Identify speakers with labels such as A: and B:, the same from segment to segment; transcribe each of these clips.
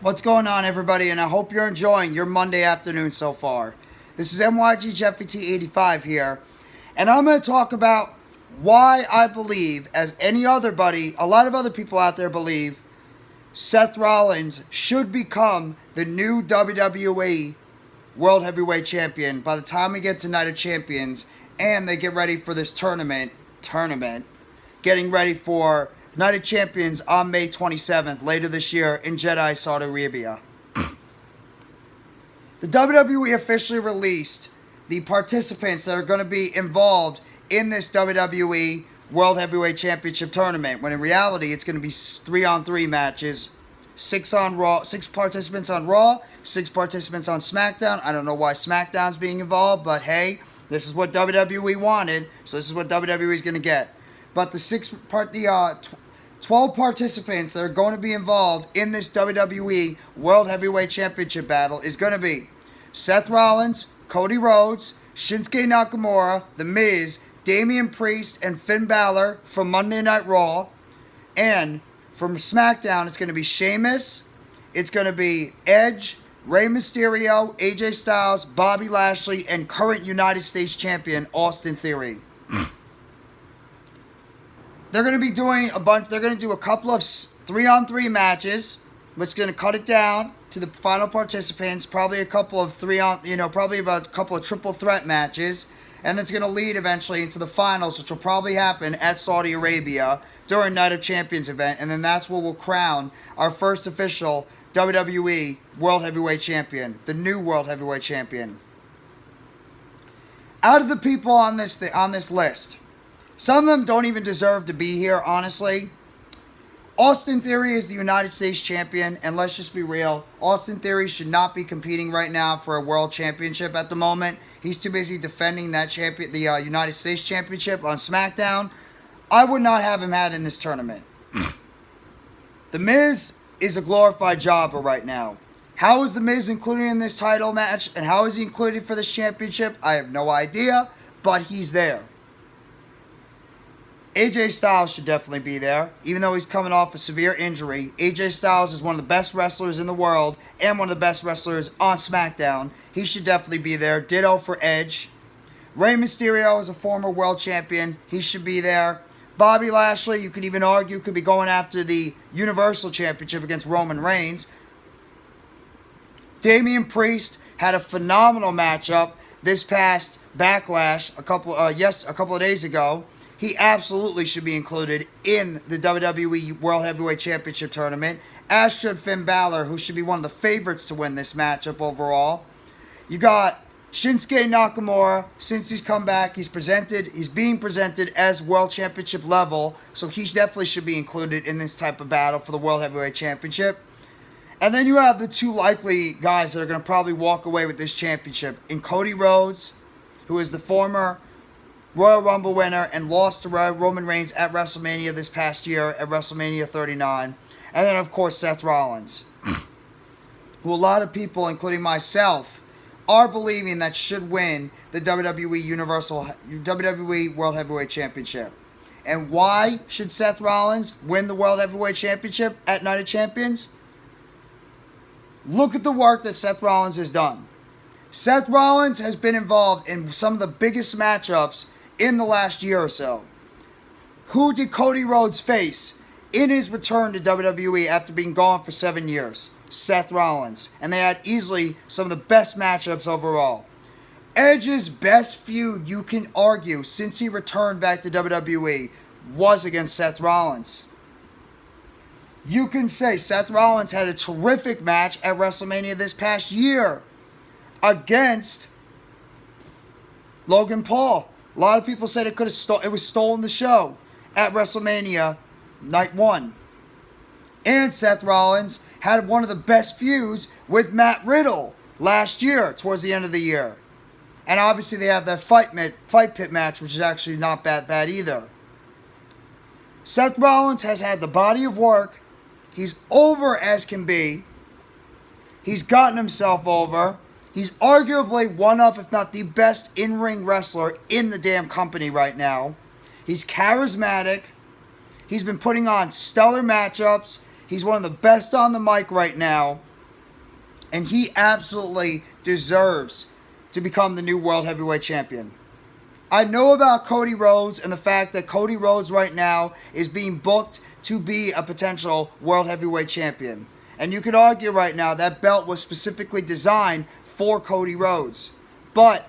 A: What's going on, everybody? And I hope you're enjoying your Monday afternoon so far. This is MYG Jeffy 85 here, and I'm going to talk about why I believe, as any other buddy, a lot of other people out there believe, Seth Rollins should become the new WWE World Heavyweight Champion by the time we get to Night of Champions and they get ready for this tournament, getting ready for Night of Champions on May 27th, later this year in Jeddah, Saudi Arabia. The WWE officially released the participants that are going to be involved in this WWE World Heavyweight Championship tournament, when in reality it's going to be 3-on-3 matches, 6 participants on Raw, 6 participants on SmackDown. I don't know why SmackDown's being involved, but hey, this is what WWE wanted, so this is what WWE is going to get. But the 12 participants that are going to be involved in this WWE World Heavyweight Championship battle is going to be Seth Rollins, Cody Rhodes, Shinsuke Nakamura, TheMiz, Damian Priest, and Finn Balor from Monday Night Raw. And from SmackDown, it's going to be Sheamus, it's going to be Edge, Rey Mysterio, AJ Styles, Bobby Lashley, and current United States Champion Austin Theory. They're going to be doing they're going to do a couple of 3-on-3 matches, which is going to cut it down to the final participants, probably a couple of probably about a couple of triple threat matches, and it's going to lead eventually into the finals, which will probably happen at Saudi Arabia during Night of Champions event, and then that's where we'll crown our first official WWE World Heavyweight Champion, the new World Heavyweight Champion. Out of the people on this list, some of them don't even deserve to be here, honestly. Austin Theory is the United States Champion, and let's just be real, Austin Theory should not be competing right now for a World Championship at the moment. He's too busy defending that the United States Championship on SmackDown. I would not have him had in this tournament. TheMiz is a glorified jobber right now. How is TheMiz included in this title match, and how is he included for this championship? I have no idea, but he's there. AJ Styles should definitely be there, even though he's coming off a severe injury. AJ Styles is one of the best wrestlers in the world and one of the best wrestlers on SmackDown. He should definitely be there. Ditto for Edge. Rey Mysterio is a former world champion. He should be there. Bobby Lashley, you could even argue, could be going after the Universal Championship against Roman Reigns. Damian Priest had a phenomenal matchup this past Backlash a couple of days ago. He absolutely should be included in the WWE World Heavyweight Championship tournament, as should Finn Balor, who should be one of the favorites to win this matchup overall. You got Shinsuke Nakamura. Since he's come back, he's being presented as World Championship level, so he definitely should be included in this type of battle for the World Heavyweight Championship. And then you have the two likely guys that are going to probably walk away with this championship in Cody Rhodes, who is the former Royal Rumble winner and lost to Roman Reigns at WrestleMania this past year at WrestleMania 39. And then, of course, Seth Rollins, who a lot of people, including myself, are believing that should win the WWE World Heavyweight Championship. And why should Seth Rollins win the World Heavyweight Championship at Night of Champions? Look at the work that Seth Rollins has done. Seth Rollins has been involved in some of the biggest matchups in the last year or so. Who did Cody Rhodes face in his return to WWE after being gone for 7 years? Seth Rollins. And they had easily some of the best matchups overall. Edge's best feud, you can argue, since he returned back to WWE, was against Seth Rollins. You can say Seth Rollins had a terrific match at WrestleMania this past year against Logan Paul. A lot of people said it was stolen the show at WrestleMania Night 1. And Seth Rollins had one of the best feuds with Matt Riddle last year, towards the end of the year. And obviously they have that fight pit match, which is actually not bad either. Seth Rollins has had the body of work. He's over as can be. He's gotten himself over. He's arguably one of, if not the best in-ring wrestler in the damn company right now. He's charismatic. He's been putting on stellar matchups. He's one of the best on the mic right now. And he absolutely deserves to become the new World Heavyweight Champion. I know about Cody Rhodes and the fact that Cody Rhodes right now is being booked to be a potential World Heavyweight Champion. And you could argue right now that belt was specifically designed for Cody Rhodes. But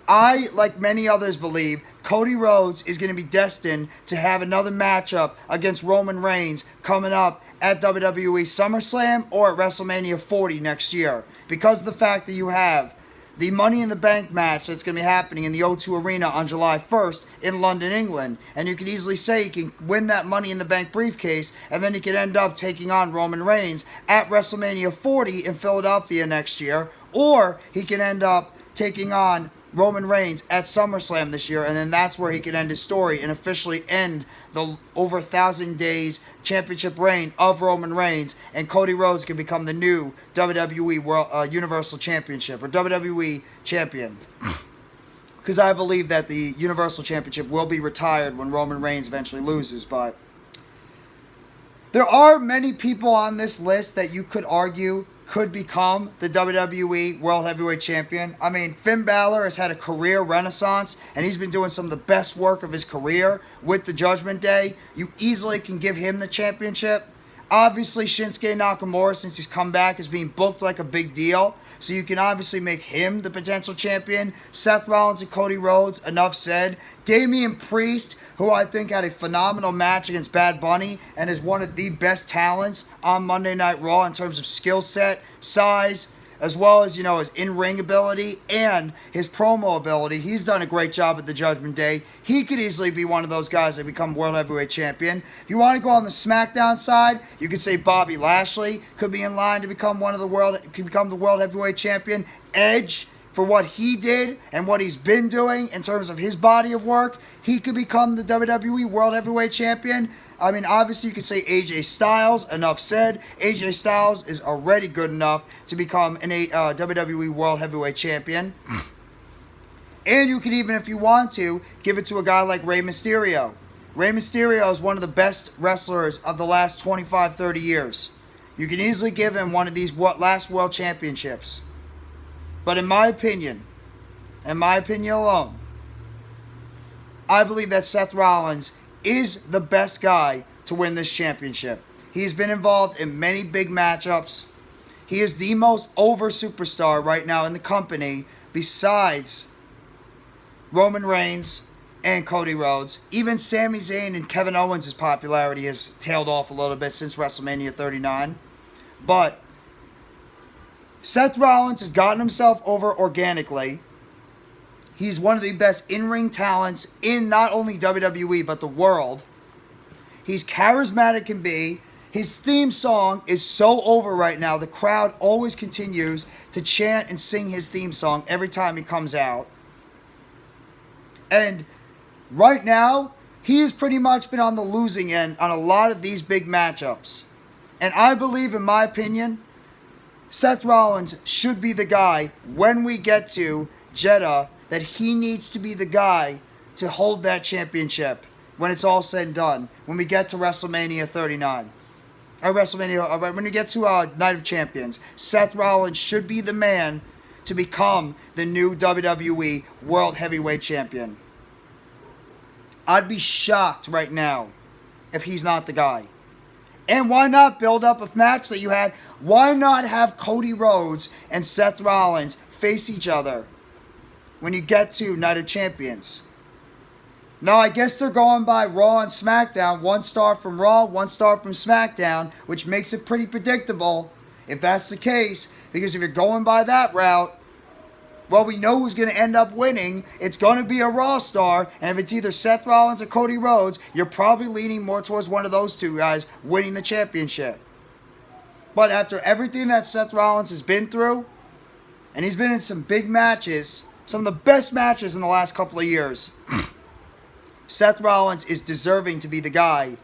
A: I, like many others, believe Cody Rhodes is going to be destined to have another matchup against Roman Reigns coming up at WWE SummerSlam or at WrestleMania 40 next year. Because of the fact that you have the Money in the Bank match that's going to be happening in the O2 Arena on July 1st in London, England. And you can easily say he can win that Money in the Bank briefcase, and then he could end up taking on Roman Reigns at WrestleMania 40 in Philadelphia next year. Or he can end up taking on Roman Reigns at SummerSlam this year, and then that's where he can end his story and officially end the over 1,000 days championship reign of Roman Reigns, and Cody Rhodes can become the new WWE World Universal Championship or WWE Champion. Because I believe that the Universal Championship will be retired when Roman Reigns eventually loses, but there are many people on this list that you could argue could become the WWE World Heavyweight Champion. I mean, Finn Balor has had a career renaissance, and he's been doing some of the best work of his career with the Judgment Day. You easily can give him the championship. Obviously, Shinsuke Nakamura, since he's come back, is being booked like a big deal. So you can obviously make him the potential champion. Seth Rollins and Cody Rhodes, enough said. Damian Priest, who I think had a phenomenal match against Bad Bunny and is one of the best talents on Monday Night Raw in terms of skill set, size, as well as, his in-ring ability and his promo ability. He's done a great job at the Judgment Day. He could easily be one of those guys that become World Heavyweight Champion. If you want to go on the SmackDown side, you could say Bobby Lashley could be in line to become the World Heavyweight Champion. Edge, for what he did and what he's been doing in terms of his body of work, he could become the WWE World Heavyweight Champion. I mean, obviously you could say AJ Styles, enough said. AJ Styles is already good enough to become a WWE World Heavyweight Champion. And you could even, if you want to, give it to a guy like Rey Mysterio. Rey Mysterio is one of the best wrestlers of the last 25, 30 years. You can easily give him one of these last World Championships. But in my opinion alone, I believe that Seth Rollins is the best guy to win this championship. He's been involved in many big matchups. He is the most over superstar right now in the company besides Roman Reigns and Cody Rhodes. Even Sami Zayn and Kevin Owens' popularity has tailed off a little bit since WrestleMania 39. But Seth Rollins has gotten himself over organically. He's one of the best in-ring talents in not only WWE, but the world. He's charismatic can be. His theme song is so over right now. The crowd always continues to chant and sing his theme song every time he comes out. And right now, he has pretty much been on the losing end on a lot of these big matchups. And I believe, in my opinion, Seth Rollins should be the guy when we get to Jeddah, that he needs to be the guy to hold that championship when it's all said and done, when we get to WrestleMania 39. When we get to Night of Champions, Seth Rollins should be the man to become the new WWE World Heavyweight Champion. I'd be shocked right now if he's not the guy. And why not build up a match that you had? Why not have Cody Rhodes and Seth Rollins face each other when you get to Night of Champions? Now, I guess they're going by Raw and SmackDown. 1 star from Raw, 1 star from SmackDown, which makes it pretty predictable if that's the case. Because if you're going by that route, well, we know who's going to end up winning. It's going to be a Raw star. And if it's either Seth Rollins or Cody Rhodes, you're probably leaning more towards one of those two guys winning the championship. But after everything that Seth Rollins has been through, and he's been in some big matches, some of the best matches in the last couple of years, Seth Rollins is deserving to be the guy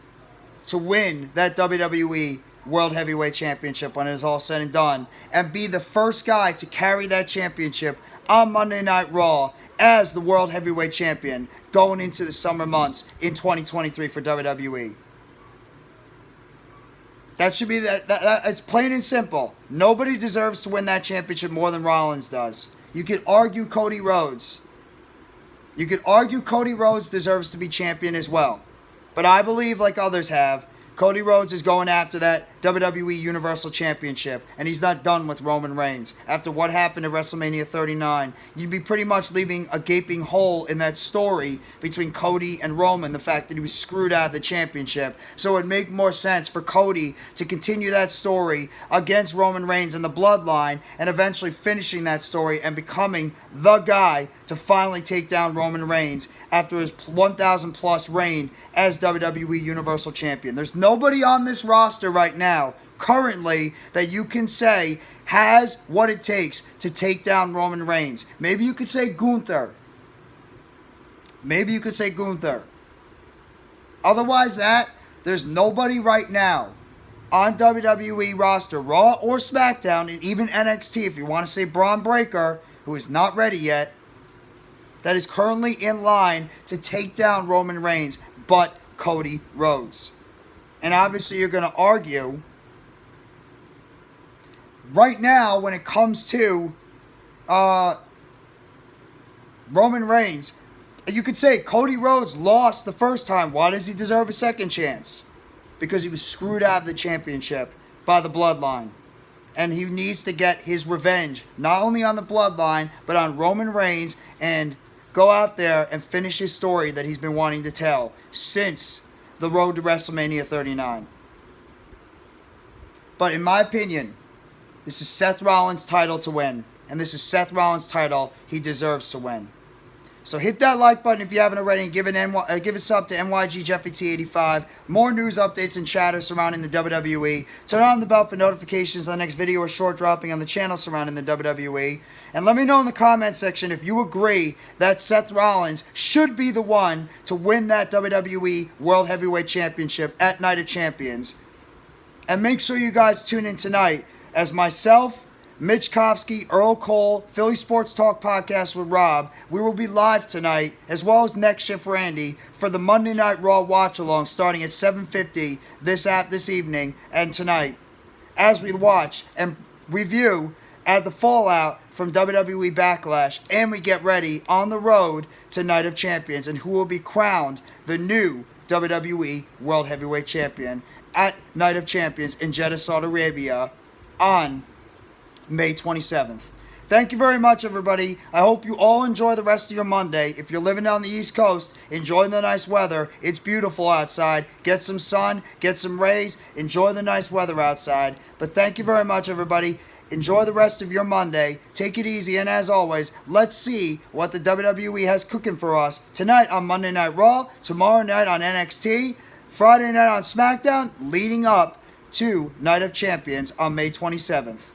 A: to win that WWE World Heavyweight Championship when it is all said and done, and be the first guy to carry that championship on Monday Night Raw as the World Heavyweight Champion going into the summer months in 2023 for WWE. That should be that. It's plain and simple. Nobody deserves to win that championship more than Rollins does. You could argue Cody Rhodes. You could argue Cody Rhodes deserves to be champion as well. But I believe, like others have, Cody Rhodes is going after that WWE Universal Championship, and he's not done with Roman Reigns. After what happened at WrestleMania 39, you'd be pretty much leaving a gaping hole in that story between Cody and Roman, the fact that he was screwed out of the championship. So it would make more sense for Cody to continue that story against Roman Reigns and the Bloodline, and eventually finishing that story and becoming the guy to finally take down Roman Reigns after his 1,000 plus reign as WWE Universal Champion. There's nobody on this roster right now, currently, that you can say has what it takes to take down Roman Reigns. Maybe you could say Gunther. Maybe you could say Gunther. Otherwise there's nobody right now on WWE roster, Raw or SmackDown, and even NXT, if you want to say Braun Breaker, who is not ready yet, that is currently in line to take down Roman Reigns, but Cody Rhodes. And obviously you're going to argue, right now, when it comes to Roman Reigns, you could say Cody Rhodes lost the first time. Why does he deserve a second chance? Because he was screwed out of the championship by the Bloodline. And he needs to get his revenge, not only on the Bloodline, but on Roman Reigns, and go out there and finish his story that he's been wanting to tell since the road to WrestleMania 39. But in my opinion, this is Seth Rollins' title to win. And this is Seth Rollins' title he deserves to win. So hit that like button if you haven't already, and give a sub to NYG Jeffy T85. More news, updates, and chatter surrounding the WWE. Turn on the bell for notifications on the next video or short dropping on the channel surrounding the WWE. And let me know in the comment section if you agree that Seth Rollins should be the one to win that WWE World Heavyweight Championship at Night of Champions. And make sure you guys tune in tonight as myself, Mitch Kofsky, Earl Cole, Philly Sports Talk Podcast with Rob. We will be live tonight, as well as Next Shift Randy, for the Monday Night Raw watch-along starting at 7:50 this evening and tonight, as we watch and review at the fallout from WWE Backlash, and we get ready on the road to Night of Champions, and who will be crowned the new WWE World Heavyweight Champion at Night of Champions in Jeddah, Saudi Arabia on May 27th. Thank you very much, everybody. I hope you all enjoy the rest of your Monday. If you're living on the East Coast, enjoy the nice weather. It's beautiful outside. Get some sun, get some rays, enjoy the nice weather outside. But thank you very much, everybody. Enjoy the rest of your Monday. Take it easy, and as always, let's see what the WWE has cooking for us tonight on Monday Night Raw, tomorrow night on NXT, Friday night on SmackDown, leading up to Night of Champions on May 27th.